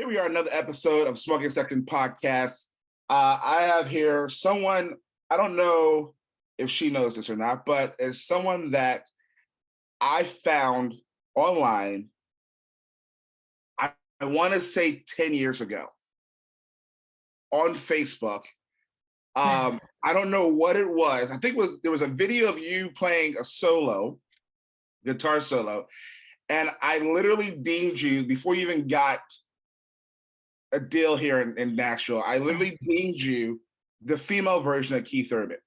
we are, another episode of Smoking Second Podcast. I have here someone, I don't know if she knows this or not, but it's someone that I found online, I want to say 10 years ago on Facebook. I don't know what it was. I think there was a video of you playing a guitar solo, and I literally deemed you before you even got a deal here in Nashville. I literally deemed you the female version of Keith Urban.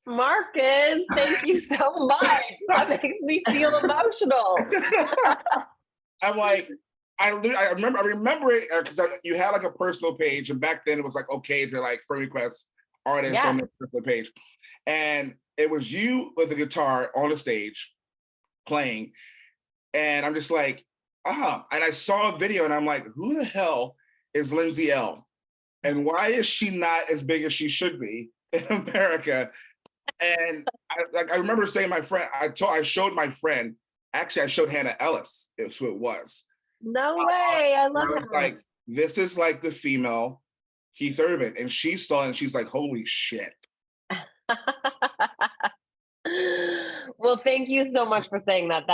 Marcus, thank you so much. That makes me feel emotional. I'm like, I remember it because you had like a personal page, and back then it was like okay to like friend request artists on the personal page, and it was you with a guitar on the stage playing, and I'm just like, and I saw a video, and I'm like, who the hell is Lindsay L, and why is she not as big as she should be in America? And I remember saying, my friend, I showed my friend. Actually, I showed Hannah Ellis. It's who it was. No way! I love it. Like, this is like the female Keith Urban, and she saw it, and she's like, "Holy shit!" Well, thank you so much for saying that.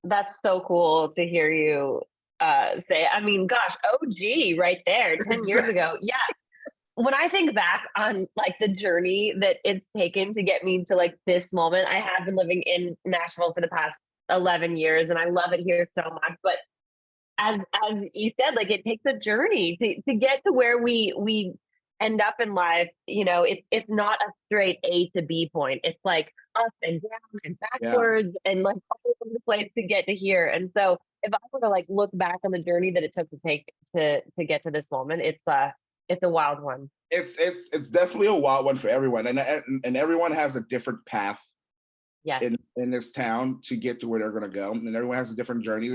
That's so cool to hear you say. I mean, gosh, OG right there, 10 years ago. Yeah. When I think back on like the journey that it's taken to get me to like this moment, I have been living in Nashville for the past 11 years and I love it here so much. But as you said, like it takes a journey to get to where we end up in life. You know, it's not a straight A to B point. It's like up and down and backwards and like all over the place to get to here. And so if I were to like look back on the journey that it took to get to this moment, it's a wild one. It's definitely a wild one for everyone, and everyone has a different path. Yes. In this town to get to where they're going to go, and everyone has a different journey.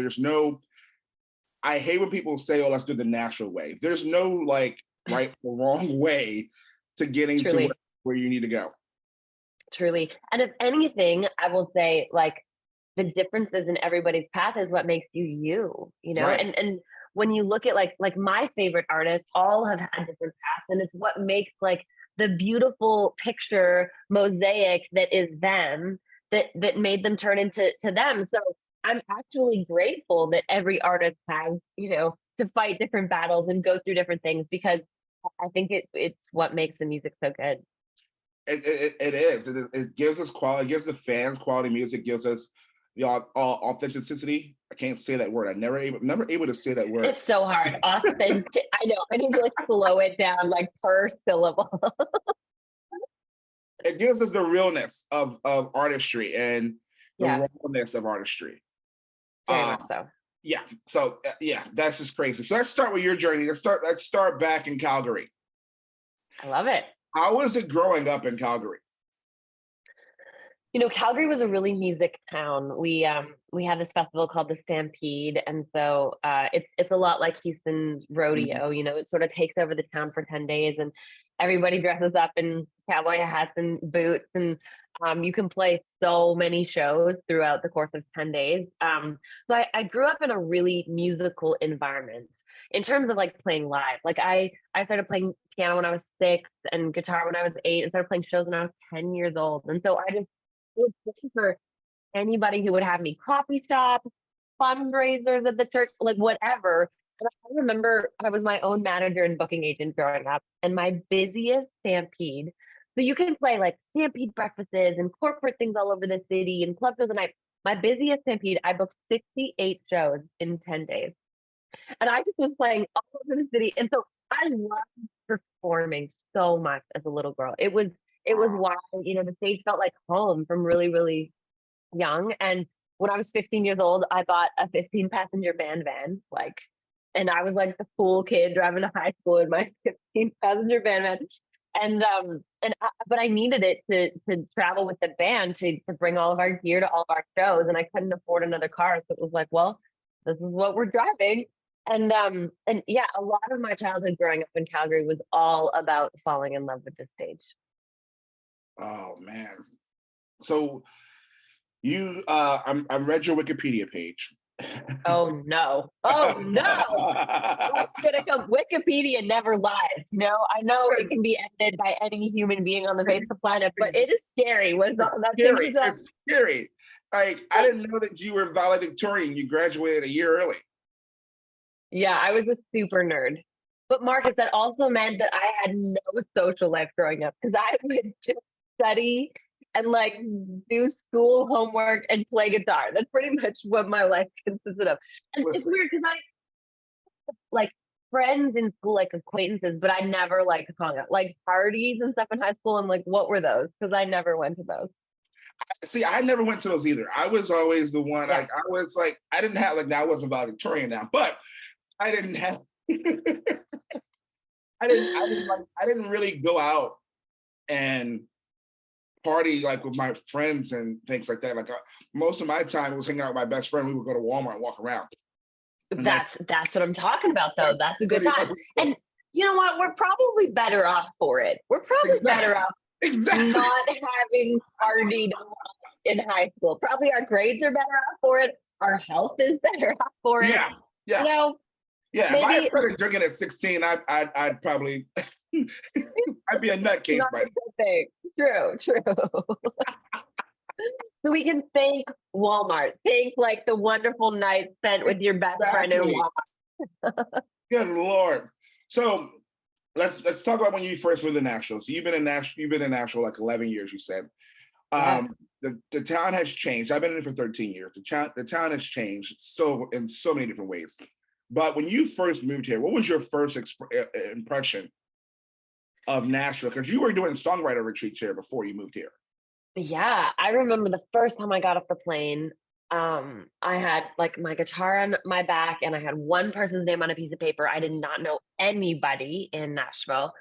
I hate when people say, "Oh, let's do the natural way." There's no like right or wrong way to getting to where you need to go. Truly, and if anything, I will say like the differences in everybody's path is what makes you. You know, right. and when you look at like my favorite artists, all have had different paths, and it's what makes like the beautiful picture mosaic that is them that made them turn into them. So I'm actually grateful that every artist has, you know, to fight different battles and go through different things, because I think it's what makes the music so good. It is. It gives us quality. It gives the fans quality music. Gives us the authenticity. I can't say that word. I'm never able to say that word. It's so hard. Authentic. I know. I need to like slow it down, like per syllable. It gives us the realness of artistry and the rawness of artistry. Very much so. Yeah. So that's just crazy. So let's start with your journey. Let's start back in Calgary. I love it. How was it growing up in Calgary? You know, Calgary was a really music town. We have this festival called the Stampede, and so it's a lot like Houston's rodeo. Mm-hmm. You know, it sort of takes over the town for 10 days, and everybody dresses up in cowboy hats and boots, and you can play so many shows throughout the course of 10 days. So I grew up in a really musical environment in terms of like playing live. Like I started playing piano when I was 6 and guitar when I was 8, and started playing shows when I was 10 years old. And so I just was looking for anybody who would have me coffee shop, fundraisers at the church, like whatever. And I remember I was my own manager and booking agent growing up, and my busiest Stampede. So you can play like Stampede breakfasts and corporate things all over the city and club shows. And my busiest Stampede, I booked 68 shows in 10 days. And I just was playing all over the city. And so I loved performing so much as a little girl. It was wild. You know, the stage felt like home from really, really young. And when I was 15 years old, I bought a 15-passenger band van, and I was like the cool kid driving to high school in my 15-passenger band van. But I needed it to travel with the band to bring all of our gear to all of our shows, and I couldn't afford another car, so it was like, well, this is what we're driving. And yeah, a lot of my childhood growing up in Calgary was all about falling in love with the stage. Oh man. So you I read your Wikipedia page, Oh no. Oh no. What's gonna come? Wikipedia never lies. I know it can be edited by any human being on the face of the planet, but it is scary when that thing Scary. is up. It's scary. Like, I didn't know that you were valedictorian. You graduated a year early. Yeah, I was a super nerd. But Marcus, that also meant that I had no social life growing up because I would just study and like do school homework and play guitar. That's pretty much what my life consisted of. And it's Listen, weird because I like friends in school, like acquaintances, but I never like hung out like parties and stuff in high school. And like, what were those? Because I never went to those. see, I never went to those either. I was always the one, Yeah. like, I was like, I didn't have, like, now I wasn't valedictorian now, but I didn't have, I didn't really go out and party like with my friends and things like that. Like, most of my time was hanging out with my best friend. We would go to Walmart and walk around, and That's what I'm talking about though. That's a good pretty much time. And you know what? We're probably better off for it. We're probably exactly, better off exactly. not having partied in high school. Probably our grades are better off for it. Our health is better off for it. Yeah, You yeah, know, yeah. If I had maybe started drinking at 16, I'd probably, I'd be a nutcase not by a good thing. True, true. So we can thank Walmart. Thank like the wonderful night spent now. with your best friend in Exactly. Walmart. Good Lord. So let's talk about when you first moved to Nashville. So you've been in Nashville like 11 years, you said. Yeah. The town has changed. I've been in it for 13 years. The town has changed so in so many different ways. But when you first moved here, what was your first impression of Nashville? Because you were doing songwriter retreats here before you moved here. Yeah, I remember the first time I got off the plane, I had like my guitar on my back and I had one person's name on a piece of paper. I did not know anybody in Nashville.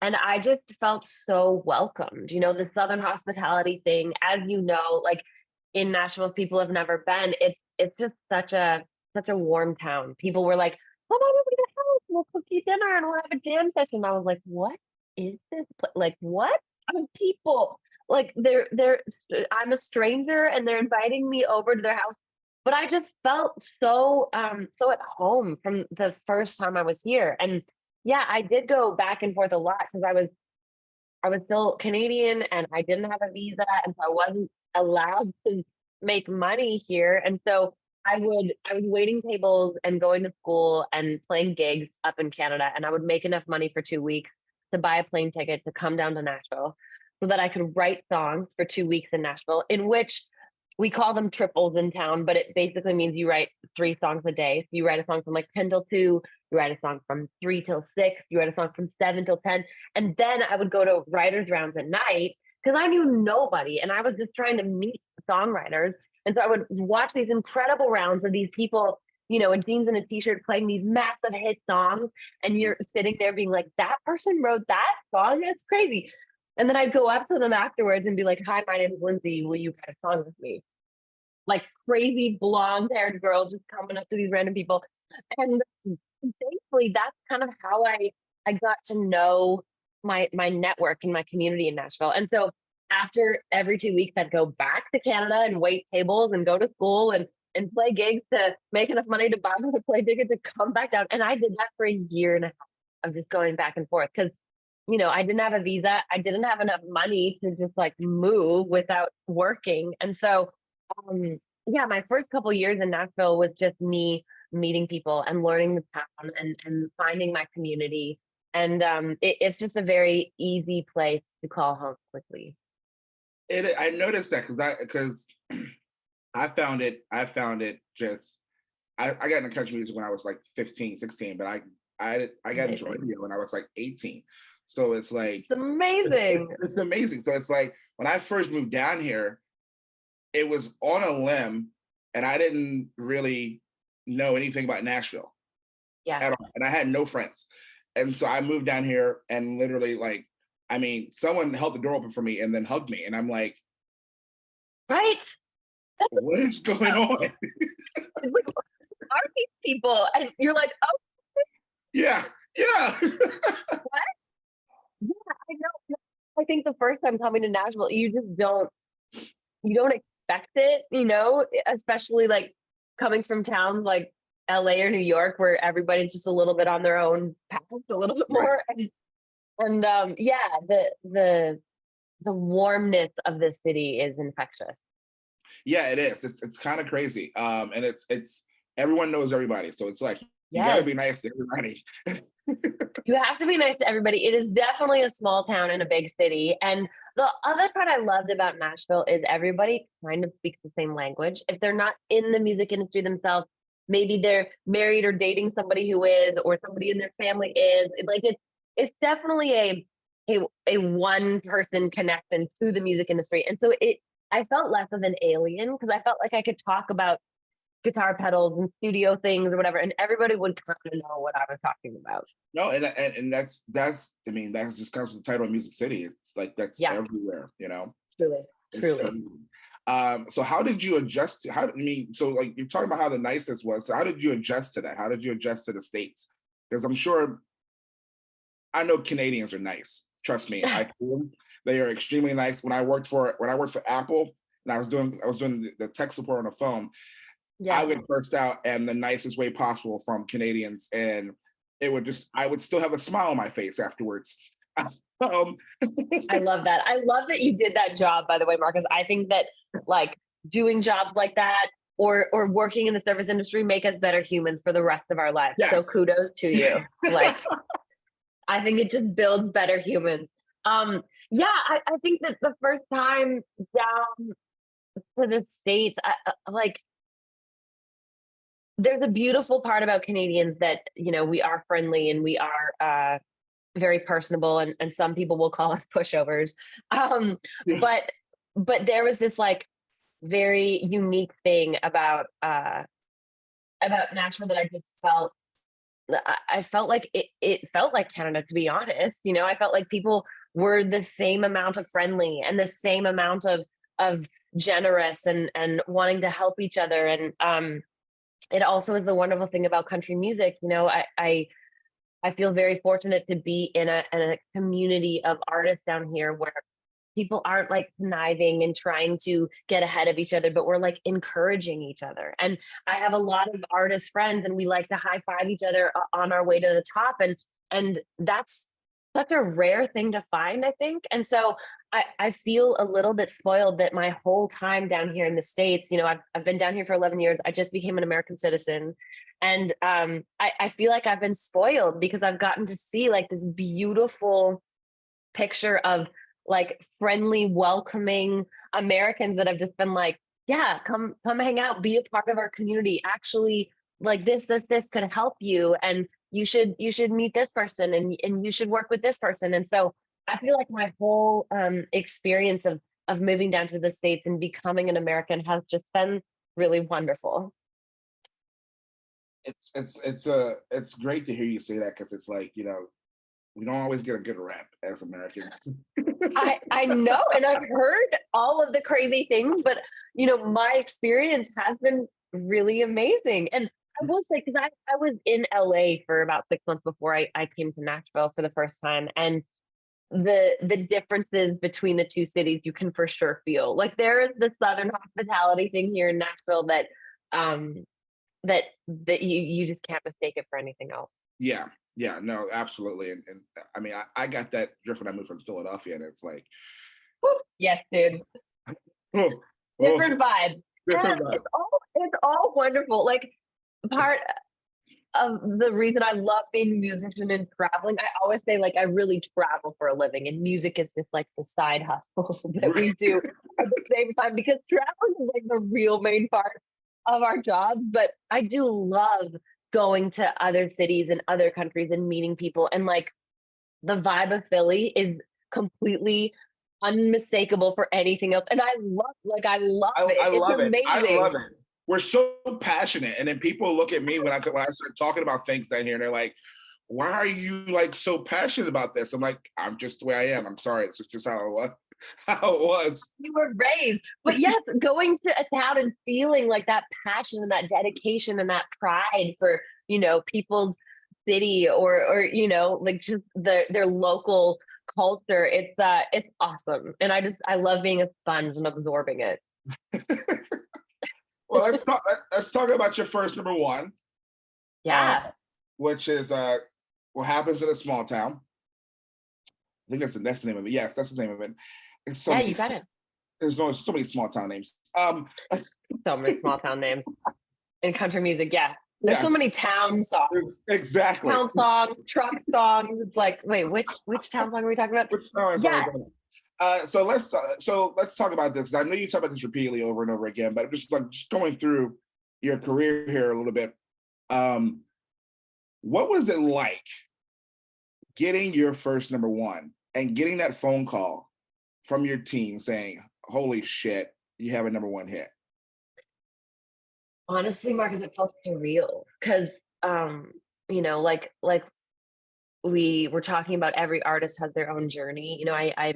And I just felt so welcomed. The Southern hospitality thing, as you know, like in Nashville, if people have never been. It's just such a warm town. People were like, "Come on over to the house, we'll cook you dinner and we'll have a jam session." I was like, "What is this? Like, what? People like they're I'm a stranger and they're inviting me over to their house." But I just felt so at home from the first time I was here. And yeah, I did go back and forth a lot because I was still Canadian and I didn't have a visa, and so I wasn't allowed to make money here. And so I was waiting tables and going to school and playing gigs up in Canada, and I would make enough money for 2 weeks to buy a plane ticket to come down to Nashville so that I could write songs for 2 weeks in Nashville, in which we call them triples in town, but it basically means you write 3 songs a day. So you write a song from like 10 till 2, you write a song from 3 till 6, you write a song from 7 till 10. And then I would go to writers' rounds at night because I knew nobody and I was just trying to meet songwriters. And so I would watch these incredible rounds of these people, in jeans and a t-shirt playing these massive hit songs. And you're sitting there being like, that person wrote that song? That's crazy. And then I'd go up to them afterwards and be like, "Hi, my name is Lindsay. Will you write a song with me?" Like crazy blonde haired girl just coming up to these random people. And thankfully that's kind of how I got to know my network and my community in Nashville. And so after every 2 weeks I'd go back to Canada and wait tables and go to school and play gigs to make enough money to buy another plane ticket to come back down. And I did that for a year and a half of just going back and forth because I didn't have a visa. I didn't have enough money to just like move without working. And so yeah, my first couple years in Nashville was just me meeting people and learning the town and finding my community. And it's just a very easy place to call home quickly. I noticed that because I found it just I got into country music when I was like 15, 16, but I got into Amazing. radio when I was like 18. So it's like It's it's, it's, amazing. it's amazing. So it's like when I first moved down here, it was on a limb, and I didn't really know anything about Nashville Yeah. at all, and I had no friends. And so I moved down here, and literally, like, I mean, someone held the door open for me and then hugged me, and I'm like, Right. That's "What is going on?" it's like, who are these people? And you're like, oh, Yeah, yeah. what? Yeah, I know. I think the first time coming to Nashville, you don't expect it, especially like coming from towns like LA or New York, where everybody's just a little bit on their own path, a little bit Right. more. And yeah, the warmness of the city is infectious. Yeah, it is. It's kind of crazy. And it's everyone knows everybody. So it's like you got to Yes. be nice to everybody. You have to be nice to everybody. It is definitely a small town in a big city. And the other part I loved about Nashville is everybody kind of speaks the same language. If they're not in the music industry themselves, maybe they're married or dating somebody who is, or somebody in their family is. Like it's definitely a one person connection to the music industry. And so I felt less of an alien because I felt like I could talk about guitar pedals and studio things or whatever, and everybody would kind of know what I was talking about. No, and that's I mean that just comes with the title of Music City. It's like that's Yeah, everywhere, you know. truly, It's truly. crazy. So how did you adjust to how I mean, so like you're talking about how the nicest was. So how did you adjust to that? How did you adjust to the States? Because I'm sure I know Canadians are nice. Trust me, I they are extremely nice. When I worked for Apple and I was doing the tech support on the phone, I Yeah. would burst out in the nicest way possible from Canadians, and I would still have a smile on my face afterwards. um, I love that. I love that you did that job, by the way, Marcus. I think that like doing jobs like that or working in the service industry make us better humans for the rest of our lives. So yes. kudos to you. Like I think it just builds better humans. Yeah, I think that the first time down to the States, like there's a beautiful part about Canadians that, you know, we are friendly and we are very personable, and some people will call us pushovers. Um, Yeah. but there was this like very unique thing about Nashville that I just felt. I felt like it felt like Canada, to be honest. You know, I felt like people were the same amount of friendly and the same amount of generous and wanting to help each other. And it also is the wonderful thing about country music. You know, I feel very fortunate to be in a community of artists down here where people aren't like conniving and trying to get ahead of each other, but we're like encouraging each other. And I have a lot of artist friends and we like to high five each other on our way to the top. And that's such a rare thing to find, I think. And so I feel a little bit spoiled that my whole time down here in the States, you know, I've been down here for 11 years. I just became an American citizen. And I feel like I've been spoiled because I've gotten to see like this beautiful picture of like friendly, welcoming Americans that have just been like, yeah, come hang out, be a part of our community. Actually, like this could help you, and you should meet this person, and you should work with this person. And so I feel like my whole experience of moving down to the States and becoming an American has just been really wonderful. It's great to hear you say that because it's like you know we don't always get a good rap as Americans. I know, and I've heard all of the crazy things, but you know, my experience has been really amazing. And I will say, because I was in LA for about 6 months before I came to Nashville for the first time, and the differences between the two cities you can for sure feel. Like there is the Southern hospitality thing here in Nashville that um that you just can't mistake it for anything else. Yeah, yeah, no, absolutely, and I mean I got that drift when I moved from Philadelphia, and it's like Woo, yes, dude. oh oh Different vibe. And different vibe. it's all wonderful. Like part of the reason I love being a musician and traveling, I always say like I really travel for a living, and music is just like the side hustle that we do at the same time because traveling is like the real main part of our job. But I do love going to other cities and other countries and meeting people, and like the vibe of Philly is completely unmistakable for anything else. And I love I it. It's love it. I love amazing. it. We're so passionate, and then people look at me when I start talking about things down here, and they're like, "Why are you like so passionate about this?" I'm like, "I'm just the way I am. I'm sorry. It's just how it was." How it was. You were raised. But yes, going to a town and feeling like that passion and that dedication and that pride for, you know, people's city or you know, like just their local culture. It's awesome. And I love being a sponge and absorbing it. Well, let's talk about your first number one, uh, Yeah. which is what happens in a small town. I think that's the name of it. Yes, that's the name of it. It's so Yeah, many. you got it. There's so many small town names. So many small town names in country music. Yeah. There's Yeah, so many town songs, exactly. truck songs. It's like, wait, which town song are we talking about? Which town is Yeah. so let's talk about this. I know you talk about this repeatedly over and over again, but just going through your career here a little bit. Um, what was it like getting your first number one and getting that phone call from your team saying, "Holy shit, you have a number one hit"? Honestly, Marcus, it felt surreal because, like we were talking about, every artist has their own journey. I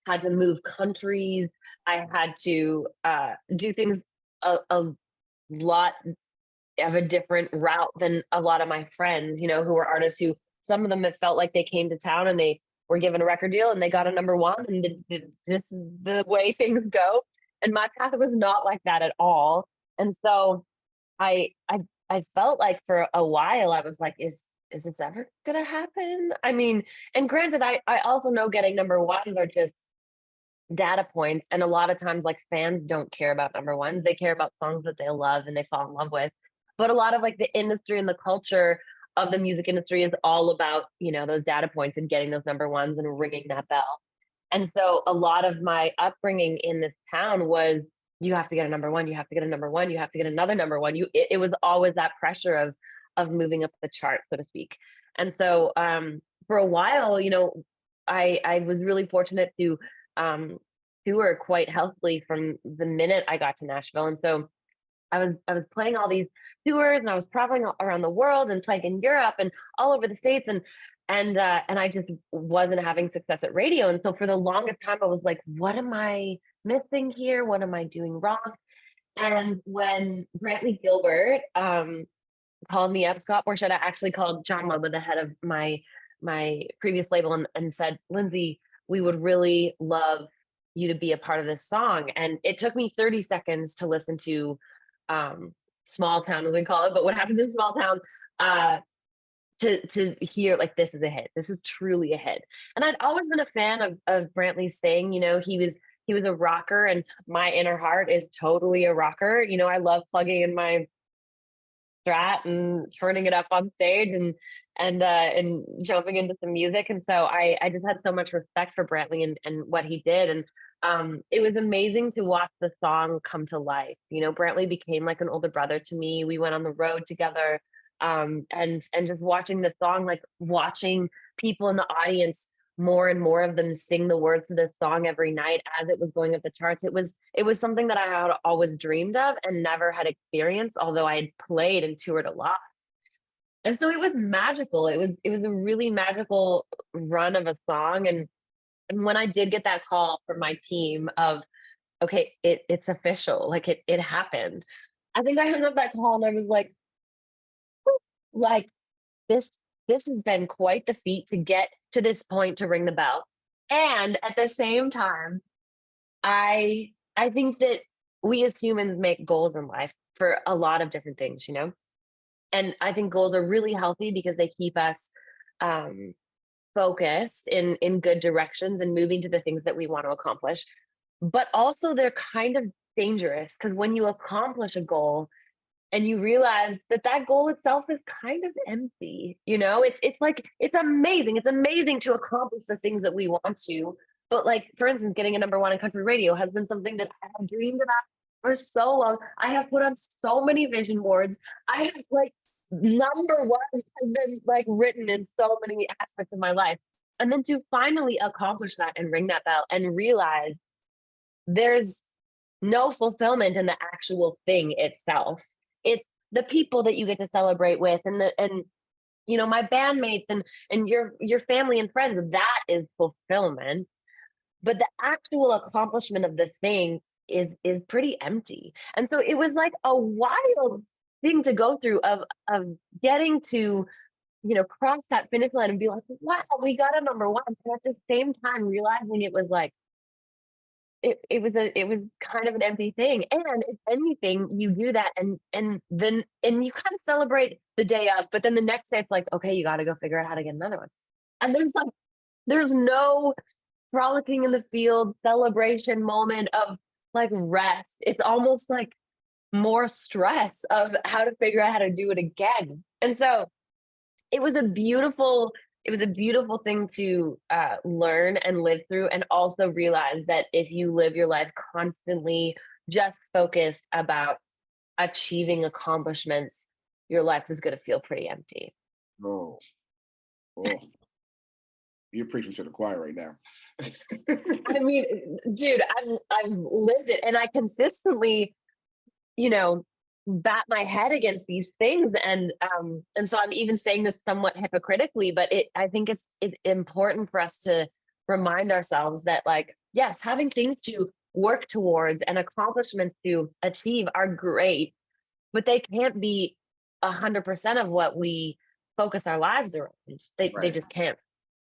had to move countries. I had to do things a lot of a different route than a lot of my friends, who were artists, who some of them, it felt like they came to town and they were given a record deal and they got a number one, and this is the way things go. And my path was not like that at all. And so I I I felt like for a while I was like, is this ever gonna happen? I mean, and granted, I also know getting number ones are just data points, and a lot of times, like, fans don't care about number ones. They care about songs that they love and they fall in love with. But a lot of, like, the industry and the culture of the music industry is all about, those data points and getting those number ones and ringing that bell. And so a lot of my upbringing in this town was, you have to get a number one, you have to get a number one, you have to get another number one. It was always that pressure of moving up the chart, so to speak. And so for a while, I was really fortunate to um tour quite healthily from the minute I got to Nashville. And so I was playing all these tours, and I was traveling around the world and playing in Europe and all over the states, and I just wasn't having success at radio. And so for the longest time I was like, what am I missing here? What am I doing wrong? And when Brantley Gilbert called me up, Scott Borchetta actually called John Lubba, the head of my previous label, and said, Lindsay, we would really love you to be a part of this song. And it took me 30 seconds to listen to um, Small Town, as we call it, but what happens in Small Town, uh, to hear, like, this is a hit. This is truly a hit. And I'd always been a fan of Brantley's saying, he was a rocker, and my inner heart is totally a rocker. I love plugging in my Strat and turning it up on stage, and jumping into some music. And so I just had so much respect for Brantley and what he did. And it was amazing to watch the song come to life. Brantley became like an older brother to me. We went on the road together, and just watching the song, like watching people in the audience, more and more of them sing the words to this song every night as it was going up the charts. It was something that I had always dreamed of and never had experienced, although I had played and toured a lot. And so it was magical. It was a really magical run of a song. And when I did get that call from my team of, okay, it's official, like it happened. I think I hung up that call and I was like, this this has been quite the feat to get to this point, to ring the bell. And at the same time, I think that we as humans make goals in life for a lot of different things. And I think goals are really healthy because they keep us um focused in good directions and moving to the things that we want to accomplish. But also they're kind of dangerous, because when you accomplish a goal and you realize that that goal itself is kind of empty. It's like, it's amazing to accomplish the things that we want to, but, like, for instance, getting a number one in country radio has been something that I have dreamed about for so long. I have put on so many vision boards. I have, like, number one has been, like, written in so many aspects of my life. And then to finally accomplish that and ring that bell and realize there's no fulfillment in the actual thing itself. It's the people that you get to celebrate with, and my bandmates, and your family and friends. That is fulfillment. But the actual accomplishment of the thing is pretty empty. And so it was like a wild thing to go through, of getting to, cross that finish line and be like, wow, we got a number one. And at the same time realizing it was like, it was kind of an empty thing. And if anything, you do that and you kind of celebrate the day up, but then the next day it's like, okay, you got to go figure out how to get another one. And there's no frolicking in the field celebration moment of like rest. It's almost like more stress of how to figure out how to do it again. And so it was a beautiful it was a beautiful thing to learn and live through, and also realize that if you live your life constantly just focused about achieving accomplishments, your life is going to feel pretty empty. Oh, oh, you're preaching to the choir right now. I mean, dude, I've lived it, and I consistently, you know, bat my head against these things, and so I'm even saying this somewhat hypocritically, but I think it's important for us to remind ourselves that, like, yes, having things to work towards and accomplishments to achieve are great, but they can't be 100% of what we focus our lives around. They Right, just can't.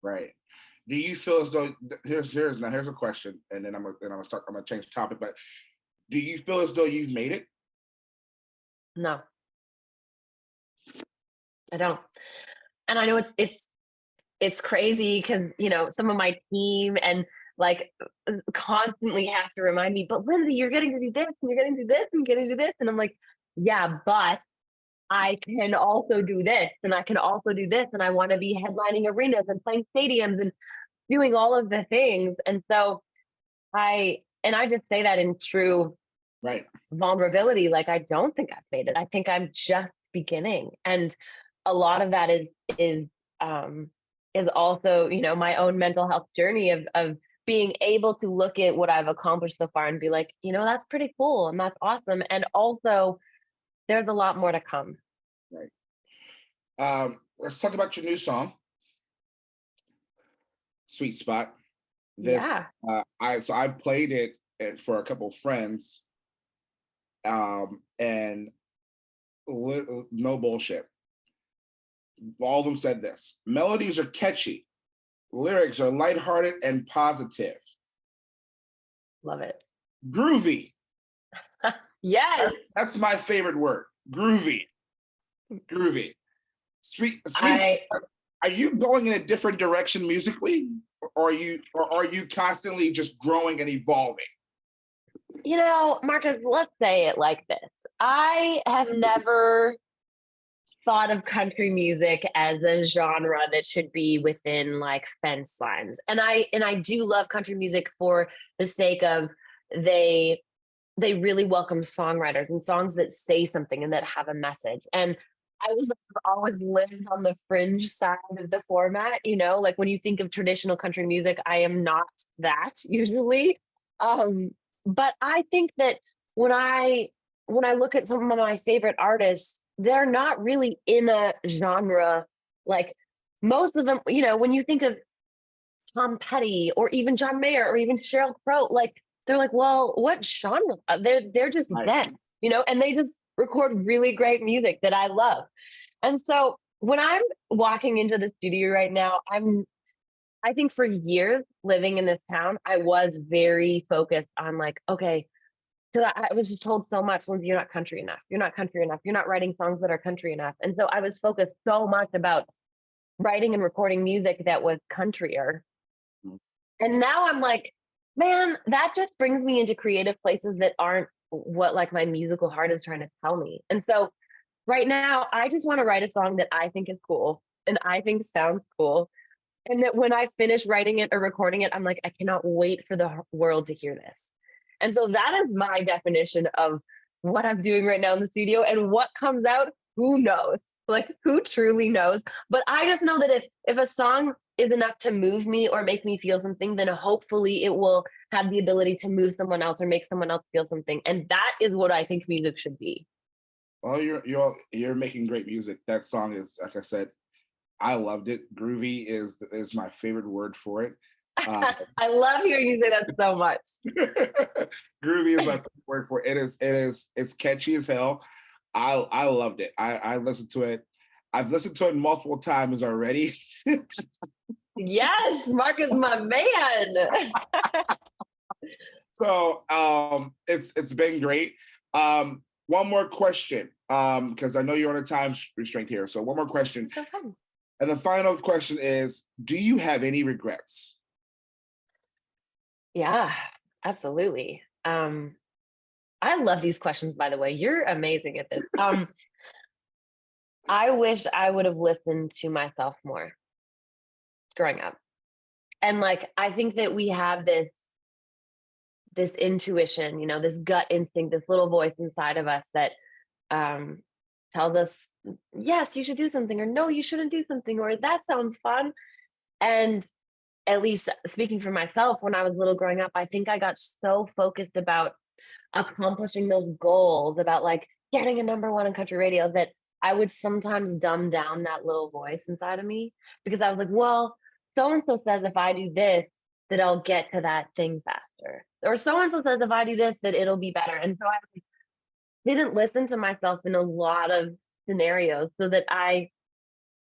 right. Do you feel as though here's a question, and then I'm gonna change the topic, but do you feel as though you've made it? No, I don't. And I know it's crazy because, some of my team and like constantly have to remind me, but Lindsay, you're getting to do this and you're getting to do this and you're getting to do this. And I'm like, yeah, but I can also do this and I can also do this. And I want to be headlining arenas and playing stadiums and doing all of the things. And so I just say that in true Right. vulnerability. Like, I don't think I've made it. I think I'm just beginning. And a lot of that is um is also, my own mental health journey of being able to look at what I've accomplished so far and be like, that's pretty cool and that's awesome. And also there's a lot more to come. Right. Let's talk about your new song, Sweet Spot. This Yeah. I played it for a couple of friends, and no bullshit. All of them said this: melodies are catchy, lyrics are lighthearted and positive, Love it. groovy. Yes. That's my favorite word, groovy, groovy. Sweet. I Are you going in a different direction musically, or are you constantly just growing and evolving? Marcus, let's say it like this. I have never thought of country music as a genre that should be within like fence lines. And I do love country music for the sake of they they really welcome songwriters and songs that say something and that have a message. And I've always lived on the fringe side of the format, like when you think of traditional country music, I am not that usually. Um, but I think that when I when I look at some of my favorite artists, they're not really in a genre. Like most of them, when you think of Tom Petty or even John Mayer or even Sheryl Crow, like they're like, well, what genre? They're just Right. them, and they just record really great music that I love. And so when I'm walking into the studio right now, I think for years living in this town, I was very focused on like, okay, because I was just told so much, Lindsay, you're not country enough. You're not country enough. You're not writing songs that are country enough. And so I was focused so much about writing and recording music that was countryer. Mm. And now I'm like, man, that just brings me into creative places that aren't what like my musical heart is trying to tell me. And so right now, I just want to write a song that I think is cool and I think sounds cool. And that when I finish writing it or recording it, I'm like, I cannot wait for the world to hear this. And so that is my definition of what I'm doing right now in the studio, and what comes out, who knows? Like, who truly knows? But I just know that if a song is enough to move me or make me feel something, then hopefully it will have the ability to move someone else or make someone else feel something. And that is what I think music should be. Well, you're making great music. That song is, like I said, I loved it. Groovy is my favorite word for it. I love hearing you say that so much. Groovy is my favorite word for it. It's catchy as hell. I loved it. I listened to it. I've listened to it multiple times already. Yes, Mark is my man. So it's been great. One more question, because I know you're on a time restraint here. So one more question. So fun. And the final question is, do you have any regrets? Yeah, absolutely. I love these questions, by the way. You're amazing at this. I wish I would have listened to myself more growing up. And like I think that we have this intuition, this gut instinct, this little voice inside of us that tells us, yes, you should do something, or no, you shouldn't do something, or that sounds fun. And at least speaking for myself, when I was little growing up, I think I got so focused about accomplishing those goals, about like getting a number one on country radio, that I would sometimes dumb down that little voice inside of me, because I was like, well, so and so says if I do this, that I'll get to that thing faster. Or so and so says if I do this, that it'll be better. And so I didn't listen to myself in a lot of scenarios so that I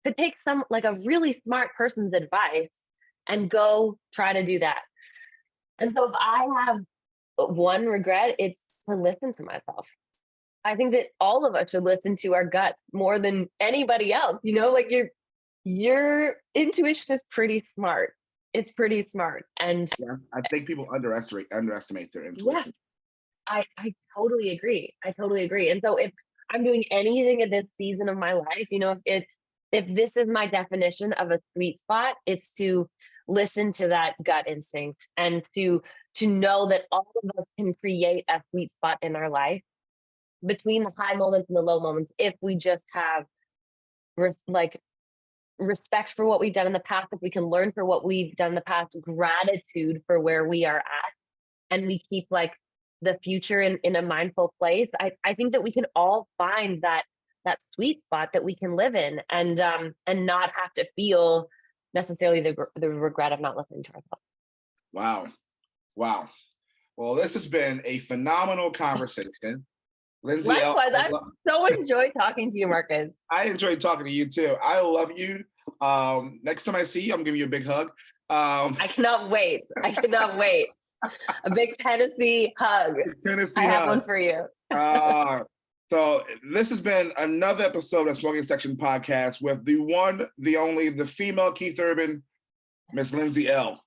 could take some, like a really smart person's advice and go try to do that. And so if I have one regret, it's to listen to myself. I think that all of us should listen to our gut more than anybody else. Like your intuition is pretty smart. It's pretty smart. And yeah, I think people underestimate their intuition. Yeah, I totally agree. I totally agree. And so if I'm doing anything at this season of my life, if this is my definition of a sweet spot, it's to listen to that gut instinct and to know that all of us can create a sweet spot in our life between the high moments and the low moments, if we just have respect for what we've done in the past, if we can learn for what we've done in the past, gratitude for where we are at, and we keep like the future in a mindful place. I think that we can all find that sweet spot that we can live in, and not have to feel necessarily the regret of not listening to ourselves. Wow. Well, this has been a phenomenal conversation. Lindsay, likewise, I so enjoyed talking to you, Marcus. I enjoyed talking to you too. I love you. Next time I see you, I'm giving you a big hug. I cannot wait. A big Tennessee hug. I have one for you. So this has been another episode of Smoking Section Podcast with the one, the only, the female Keith Urban, Miss Lindsay L.